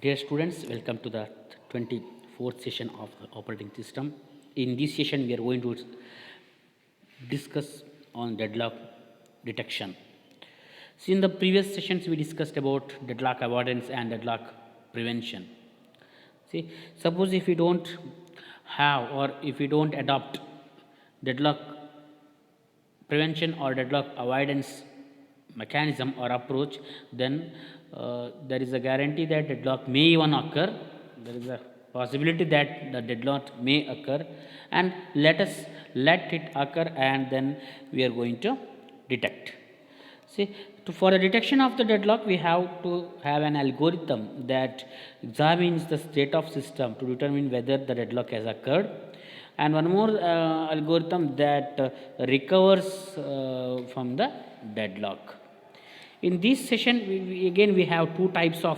Dear students, welcome to the 24th session of the operating system. In this session, we are going to discuss on deadlock detection. So, in the previous sessions, we discussed about deadlock avoidance and deadlock prevention. See, suppose if we don't have or if we don't adopt deadlock prevention or deadlock avoidance mechanism or approach, then there is a guarantee that deadlock may even occur. There is a possibility that the deadlock may occur, and let it occur, and then we are going to detect. See, for the detection of the deadlock, we have to have an algorithm that examines the state of system to determine whether the deadlock has occurred, and one more algorithm that recovers from the deadlock. In this session, again we have two types of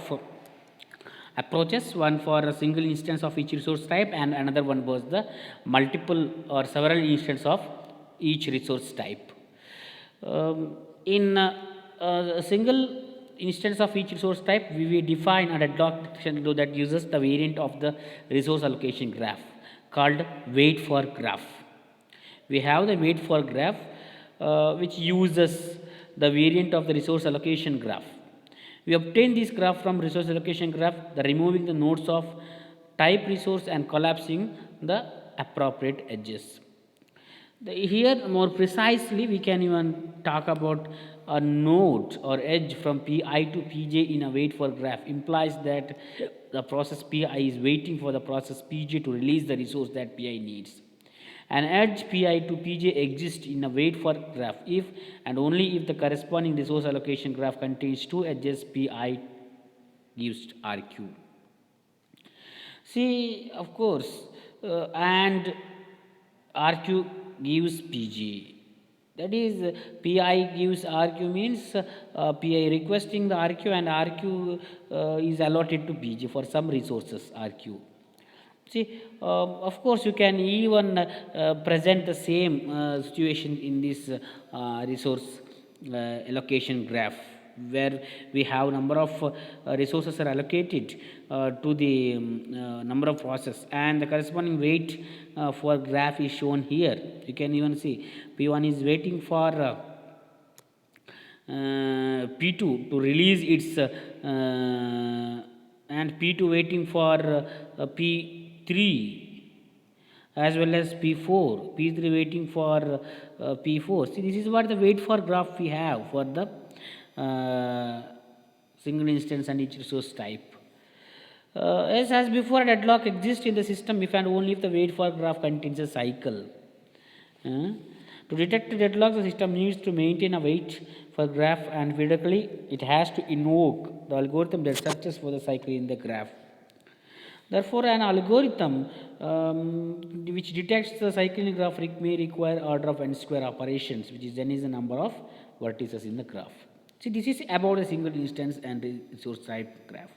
approaches, one for a single instance of each resource type and another one was the multiple or several instances of each resource type. In a single instance of each resource type, we define a deadlock detection flow that uses the variant of the resource allocation graph called wait for graph. We have the wait for graph which uses the variant of the resource allocation graph. We obtain this graph from resource allocation graph, the removing the nodes of type resource and collapsing the appropriate edges. Here more precisely we can even talk about a node or edge from Pi to Pj in a wait for graph implies that the process Pi is waiting for the process Pj to release the resource that Pi needs. An edge Pi to Pj exists in a wait for graph if and only if the corresponding resource allocation graph contains two edges Pi gives RQ. See, of course, and RQ gives Pg. That is, Pi gives RQ means Pi requesting the RQ and RQ is allotted to Pg for some resources RQ. See, of course, you can even present the same situation in this resource allocation graph, where we have number of resources are allocated to the number of process, and the corresponding wait for graph is shown here. You can even see P1 is waiting for P2 to release its and P2 waiting for P3 as well as P4, P3 waiting for P4. See, this is what the wait for graph we have for the single instance and each resource type. As before, a deadlock exists in the system if and only if the wait for graph contains a cycle. To detect a deadlock, the system needs to maintain a wait for graph, and periodically it has to invoke the algorithm that searches for the cycle in the graph. Therefore, an algorithm which detects the cycle in the graph may require order of n square operations, which is n is the number of vertices in the graph. See, this is about a single instance and resource type graph.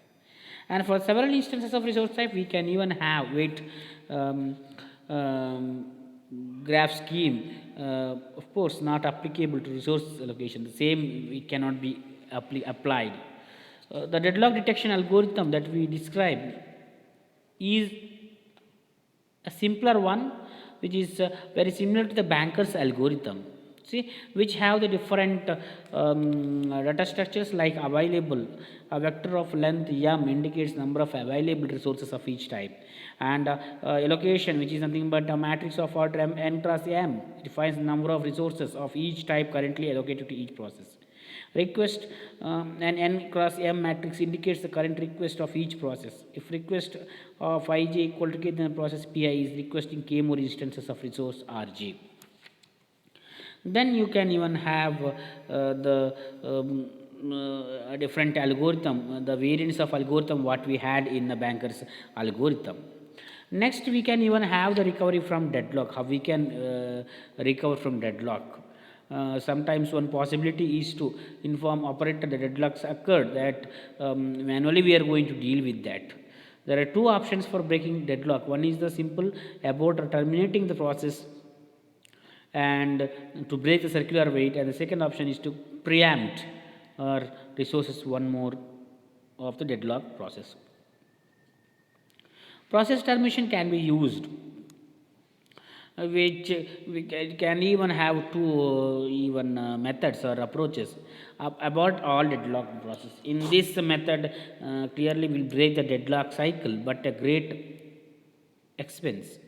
And for several instances of resource type, we can even have wait graph scheme, of course, not applicable to resource allocation. The same it cannot be applied. The deadlock detection algorithm that we described is a simpler one, which is very similar to the banker's algorithm. See, which have the different data structures like available. A vector of length m indicates number of available resources of each type, and allocation, which is nothing but a matrix of order n cross m, defines the number of resources of each type currently allocated to each process. Request, an n cross m matrix indicates the current request of each process. If request of ij equal to k, then the process Pi is requesting k more instances of resource Rj. Then you can even have a different algorithm, the variants of algorithm what we had in the banker's algorithm. Next, we can even have the recovery from deadlock, how we can recover from deadlock. Sometimes one possibility is to inform operator that deadlocks occurred, that manually we are going to deal with that. There are two options for breaking deadlock. One is the simple abort or terminating the process and to break the circular wait, and the second option is to preempt or resources one more of the deadlock process. Process termination can be used, which we can even have two even methods or approaches about all deadlock process. In this method, clearly will break the deadlock cycle, but a great expense.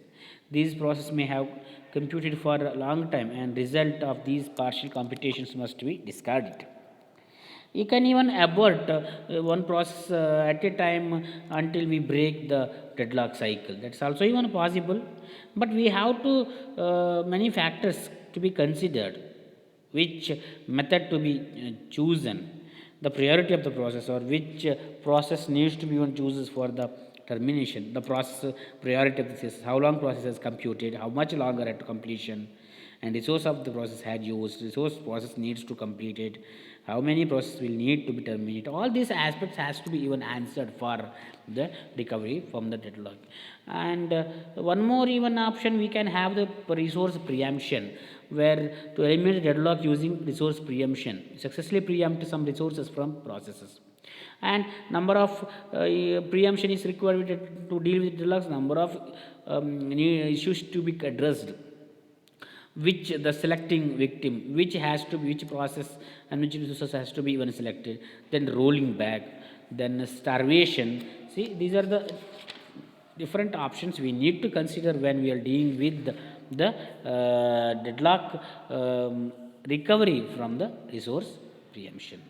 These process may have computed for a long time, and result of these partial computations must be discarded. You can even abort one process at a time until we break the deadlock cycle. That's also even possible, but we have to many factors to be considered. Which method to be chosen, the priority of the process, or which process needs to be even chooses for the termination. The process priority of this is how long process is computed, how much longer at completion, and resource of the process had used, resource process needs to complete it, how many process will need to be terminated. All these aspects has to be even answered for the recovery from the deadlock. And one more even option, we can have the resource preemption, where to eliminate deadlock using resource preemption, successfully preempt some resources from processes. And number of preemption is required to deal with deadlocks, number of issues to be addressed, which the selecting victim, which has to be, which process and which resources has to be even selected, then rolling back, then starvation. See, these are the different options we need to consider when we are dealing with the deadlock recovery from the resource preemption.